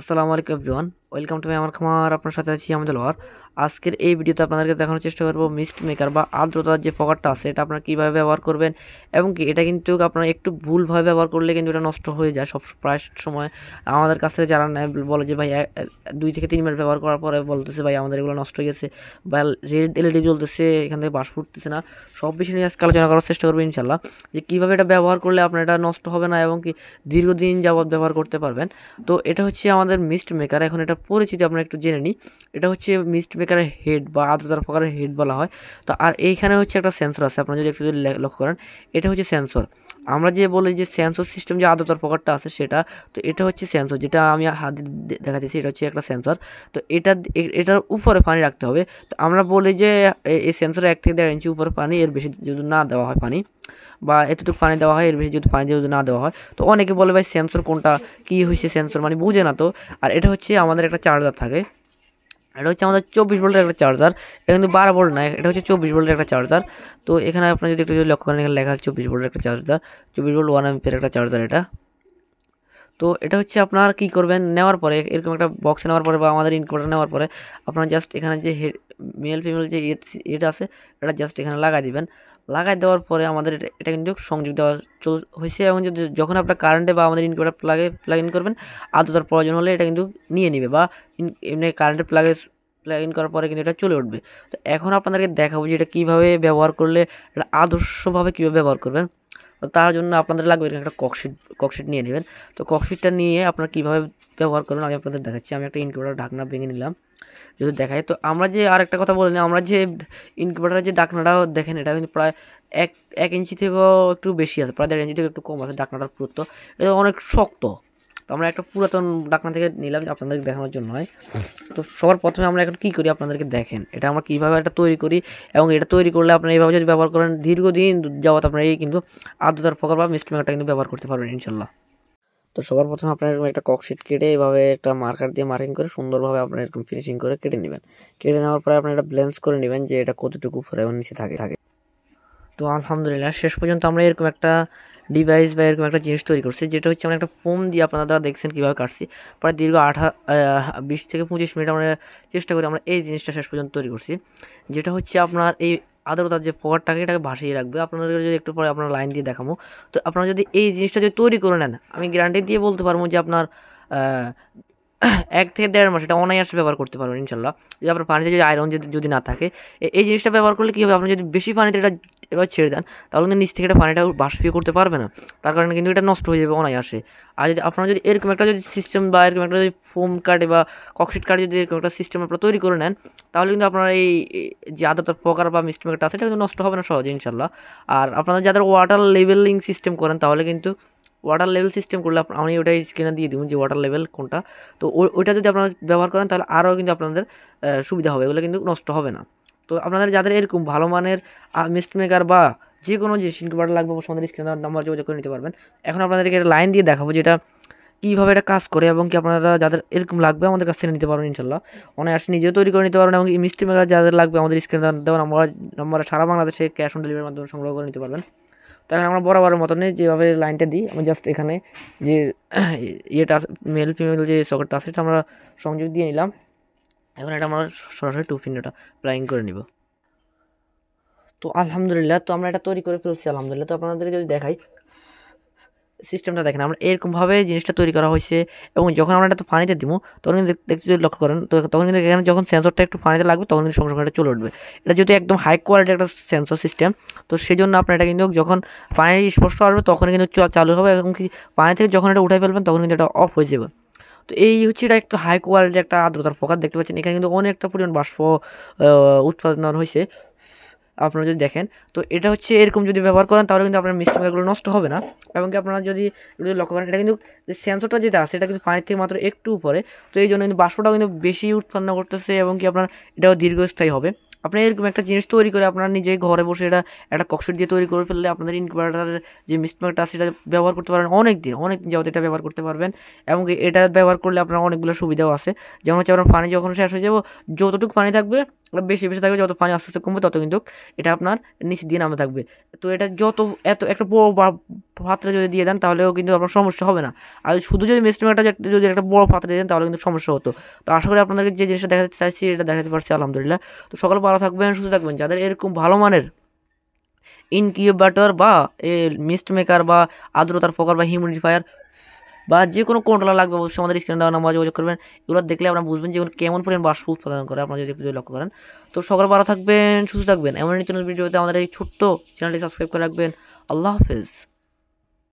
আসসালামু আলাইকুম everyone, welcome to my আমার খামার। আপনার সাথে আছি আমি দেলোয়ার। আজকের এই ভিডিওতে আপনাদেরকে দেখানোর চেষ্টা করব মিস্ট মেকার বা আর্দ্রতার যে ফগারটা আছে এটা আপনারা কীভাবে ব্যবহার করবেন, এবং কি এটা কিন্তু আপনারা একটু ভুলভাবে ব্যবহার করলে কিন্তু এটা নষ্ট হয়ে যায় সব প্রায় সময়। আমাদের কাছ থেকে যারা নেয় বলে যে ভাই 2 থেকে 3 মাস ব্যবহার করার পরে বলতেছে ভাই আমাদের এগুলো নষ্ট হয়ে গেছে বা রেড এলইডি জ্বলতেছে, এখান থেকে বাস ফুটতেছে না। সব বিষয় নিয়ে আজকে আলোচনা করার চেষ্টা করবো ইনশাল্লাহ, যে কীভাবে এটা ব্যবহার করলে আপনার এটা নষ্ট হবে না এবং কি দীর্ঘদিন যাবৎ ব্যবহার করতে পারবেন। তো এটা হচ্ছে আমাদের মিস্ট মেকার। এখন এটা পরিচিতি আমরা একটু জেনে নিই। এটা হচ্ছে মিস্ট মেকারের হেড বা আর্দ্রতার প্রকারের হেড বলা হয়। তো আর এইখানে হচ্ছে একটা সেন্সর আছে, আপনারা যদি একটু যদি লক্ষ্য করেন, এটা হচ্ছে সেন্সর। আমরা যে বলি যে সেন্সর সিস্টেম যে আর্দ্রতার প্রকারটা আছে সেটা, তো এটা হচ্ছে সেন্সর, যেটা আমি হাতে দেখাতেছি এটা হচ্ছে একটা সেন্সর। তো এটার উপরে পানি রাখতে হবে। তো আমরা বলি যে এই সেন্সরে 1 থেকে 1.5 ইঞ্চি উপরে পানি, এর বেশি যদি না দেওয়া হয় পানি, বা এতটুকু পানি দেওয়া হয়, এর বেশি যদি পানি যদি না দেওয়া হয়, তো অনেকে বলে ভাই সেন্সর কোনটা, কী হয়েছে সেন্সর মানে বুঝে না তো। আর এটা হচ্ছে আমাদের একটা চার্জার থাকে, এটা হচ্ছে আমাদের 24 ভোল্টের একটা চার্জার। এটা কিন্তু 12 ভোল্ট না, এটা হচ্ছে 24 ভোল্টের একটা চার্জার। তো এখানে আপনারা যদি একটু লক্ষ্য করেন, এখানে লেখা আছে 24 ভোল্টের একটা চার্জার, 24 ভোল্ট 1 অ্যাম্পিয়ার একটা চার্জার এটা। তো এটা হচ্ছে আপনার কী করবেন, নেওয়ার পরে এরকম একটা বক্সে নেওয়ার পরে বা আমাদের ইনভার্টার নেওয়ার পরে আপনারা জাস্ট এখানে যে মেল ফিমেল যে এটা আছে এটা জাস্ট এখানে লাগাই দিবেন। লাগাই দেওয়ার পরে আমাদের এটা কিন্তু সংযোগ দেওয়া হয়েছে, এবং যখন আপনার কারেন্টে বা আমাদের ইনভার্টার প্লাগ ইন করবেন, আদ্রতার প্রয়োজন হলে এটা কিন্তু নিয়ে নেবে, বা এমনি কারেন্টের প্লাগ ইন করার পরে কিন্তু এটা চলে উঠবে। তো এখন আপনাদেরকে দেখাবো যে এটা কীভাবে ব্যবহার করলে, এটা আদর্শভাবে কীভাবে ব্যবহার করবেন। তো তার জন্য আপনাদের লাগবে একটা ককশিট নিয়ে নেবেন। তো ককশিটটা নিয়ে আপনারা কীভাবে ব্যবহার করবেন আমি আপনাদের দেখাচ্ছি। আমি একটা ইনকিউবেটর ঢাকনা ভেঙে নিলাম যদি দেখাই। তো আমরা যে আরেকটা কথা বলে নিই, আমরা যে ইনকিউবেটরের যে ঢাকনাটা দেখেন, এটা কিন্তু প্রায় 1 ইঞ্চি থেকেও একটু বেশি আছে, প্রায় 1.5 ইঞ্চি থেকে একটু কম আছে ঢাকনাটার পুরুত্ব। এটা অনেক শক্ত। তো আমরা একটা পুরাতন ঢাকনা থেকে নিলাম আপনাদেরকে দেখানোর জন্য হয়। তো সবার প্রথমে আমরা এখন কী করি আপনাদেরকে দেখেন, এটা আমরা কীভাবে এটা তৈরি করি, এবং এটা তৈরি করলে আপনারা এইভাবে যদি ব্যবহার করেন দীর্ঘদিন যাবত আপনারা এই কিন্তু আর্দ্রতার প্রকার বা মিস্ট মেকারটা কিন্তু ব্যবহার করতে পারবেন ইনশাল্লাহ। তো সবার প্রথমে আপনার এরকম একটা ককশিট কেটে এভাবে একটা মার্কার দিয়ে মার্কিং করে সুন্দরভাবে আপনার এরকম ফিনিশিং করে কেটে নেবেন। কেটে নেওয়ার পরে আপনার এটা ব্লেন্স করে নেবেন যে এটা কতটুকু উপরে এবং নিচে থাকে। তো আলহামদুলিল্লাহ শেষ পর্যন্ত আমরা এরকম একটা ডিভাইস বা এরকম একটা জিনিস তৈরি করছি, যেটা হচ্ছে আমরা একটা ফোম দিয়ে আপনারা দেখছেন কীভাবে কাটছি। প্রায় দীর্ঘ 20 থেকে 25 মিনিট আমরা চেষ্টা করি আমরা এই জিনিসটা শেষ পর্যন্ত তৈরি করছি, যেটা হচ্ছে আপনার এই আর্দ্রতার যে ফোয়ারটাকে এটাকে ভাসিয়ে রাখবে। আপনাদের যদি একটু পরে আপনার লাইন দিয়ে দেখাবো। তো আপনারা যদি এই জিনিসটা যদি তৈরি করে নেন, আমি গ্যারান্টি দিয়ে বলতে পারবো যে আপনার 1 থেকে 1.5 মাস এটা অনায়াসে ব্যবহার করতে পারবেন ইনশাল্লাহ। যদি আপনার পানিতে যদি আয়রন যদি না থাকে, এই জিনিসটা ব্যবহার করলে কী হবে, আপনি যদি বেশি পানিতে এটা এবার ছেড়ে দেন, তাহলে কিন্তু নিচ থেকে এটা পানিটা বাষ্পীয় করতে পারবে না, তার কারণে কিন্তু এটা নষ্ট হয়ে যাবে অনায়াসে। আর যদি আপনারা যদি এরকম একটা যদি সিস্টেম বা এরকম একটা যদি ফোম কাটে বা ককশিট কাটে যদি এরকম একটা সিস্টেম আপনারা তৈরি করে নেন, তাহলে কিন্তু আপনার এই যে আদ্রতার প্রকার বা মিস্ট মেকারটা আছে এটা কিন্তু নষ্ট হবে না সহজে ইনশাল্লাহ। আর আপনারা যাদের ওয়াটার লেভেলিং সিস্টেম করেন, তাহলে কিন্তু ওয়াটার লেভেল সিস্টেম করলে আমি ওটাই স্ক্রিনে দিয়ে দিব যে ওয়াটার লেভেল কোনটা। তো ওইটা যদি আপনারা ব্যবহার করেন তাহলে আরও কিন্তু আপনাদের সুবিধা হবে, এগুলো কিন্তু নষ্ট হবে না। তো আপনাদের যাদের এরকম ভালো মানের মিস্ট মেকার বা যে কোনো যে ইনকিউবেটর লাগবে আমাদের স্ক্রিনে নাম্বার যোগাযোগ করে নিতে পারবেন। এখন আপনাদেরকে একটা লাইন দিয়ে দেখাবো যেটা কীভাবে এটা কাজ করে, এবং কি আপনারা যাদের এরকম লাগবে আমাদের কাছ থেকে নিতে পারবেন ইনশাল্লাহ। অনায়াসে নিজেও তৈরি করে নিতে পারবেন, এবং মিস্ট মেকার যাদের লাগবে আমাদের স্ক্রিনে দেওয়া নাম্বারে সারা বাংলাদেশে ক্যাশ অন ডেলিভারির মাধ্যমে সংগ্রহ করে নিতে পারবেন। তো এখন আমরা বরাবরের মতনই যেভাবে লাইনটা দিই, আমি জাস্ট এখানে যে ইয়েটা মেল ফিমেল যে সকেটটা আছে সেটা আমরা সংযোগ দিয়ে নিলাম। এখন এটা আমরা সরাসরি 2 পিন এটা প্লাগিং করে নিব। তো আলহামদুলিল্লাহ, তো আমরা এটা তৈরি করে ফেলছি আলহামদুলিল্লাহ। তো আপনাদেরকে যদি দেখাই সিস্টেমটা দেখেন, আমরা এরকমভাবে জিনিসটা তৈরি করা হয়েছে, এবং যখন আমরা এটা তো পানিতে দিব তখন কিন্তু দেখতে যদি লক্ষ্য করেন, তো তখন কিন্তু এখানে যখন সেন্সরটা একটু পানিতে লাগবে তখন কিন্তু সঙ্গে সঙ্গে এটা চলে উঠবে। এটা যেহেতু একদম হাই কোয়ালিটির একটা সেন্সর সিস্টেম, তো সেই জন্য আপনার এটা কিন্তু যখন পানি স্পষ্ট আসবে তখন কিন্তু চালু হবে, এবং কি পানি থেকে যখন এটা উঠাই ফেলবেন তখন কিন্তু এটা অফ হয়ে যাবে। তো এই হচ্ছে এটা একটু হাই কোয়ালিটির একটা আর্দ্রতার প্রকার দেখতে পাচ্ছেন। এখানে কিন্তু অনেকটা পরিমাণ বাষ্প উৎপাদন হয়েছে আপনারা যদি দেখেন। তো এটা হচ্ছে এরকম যদি ব্যবহার করেন তাহলে কিন্তু আপনার মিস্ট মেকারগুলো নষ্ট হবে না, এবং কি আপনারা যদি লক্ষ্য করেন এটা কিন্তু যে সেন্সরটা যেটা আছে এটা কিন্তু পানির থেকে মাত্র একটু উপরে, তো এই জন্য কিন্তু বাষ্পটাও কিন্তু বেশি উৎপন্ন করতেছে, এবং কি আপনার এটাও দীর্ঘস্থায়ী হবে। আপনি এরকম একটা জিনিস তৈরি করে আপনারা নিজে ঘরে বসে এটা একটা ককশিট দিয়ে তৈরি করে ফেললে আপনাদের ইনকিউবেটরের যে মিস্ট মেকারটা আছে সেটা ব্যবহার করতে পারবেন অনেক দিন যাবত এটা ব্যবহার করতে পারবেন। এবং এটা ব্যবহার করলে আপনার অনেকগুলো সুবিধাও আছে, যেমন হচ্ছে আপনার পানি যখন শেষ হয়ে যাব যতটুকু পানি থাকবে বেশি বেশি থাকবে, যত পানি আস্তে আস্তে কমবে তত কিন্তু এটা আপনার নিচের দিয়ে নামতে থাকবে। তো এটা যত এত একটা বড় পাত্রে যদি দিয়ে দেন তাহলেও কিন্তু আপনার সমস্যা হবে না। আর শুধু যদি মিস্ট মেকারটা যদি একটা বড় পাত্রে দিয়ে দেন তাহলে কিন্তু সমস্যা হতো। তো আশা করি আপনাদেরকে যে জিনিসটা দেখাতে চাইছি এটা দেখাতে পারছি আলহামদুলিল্লাহ। তো সকলে ভালো থাকবেন, সুস্থ থাকবেন। যাদের এরকম ভালো মানের ইনকিউবেটর বা মিস্ট মেকার বা আর্দ্রতার ফকার বা হিউমিডিফায়ার বা যে কোনো কন্ট্রোলার লাগবে অবশ্যই আমাদের স্ক্রিনে দেওয়া নাম্বার যোগাযোগ করবেন। এগুলো দেখলে আপনারা বুঝবেন যে এগুলো কেমন পরিমাণ বাষ্প উৎপাদন করে, আপনারা যদি একটু লক্ষ্য করেন। তো সকলে ভালো থাকবেন, সুস্থ থাকবেন। এমন নিত্য নতুন ভিডিওতে আমাদের এই ছোট্ট চ্যানেলটি সাবস্ক্রাইব করে রাখবেন। আল্লাহ হাফেজ।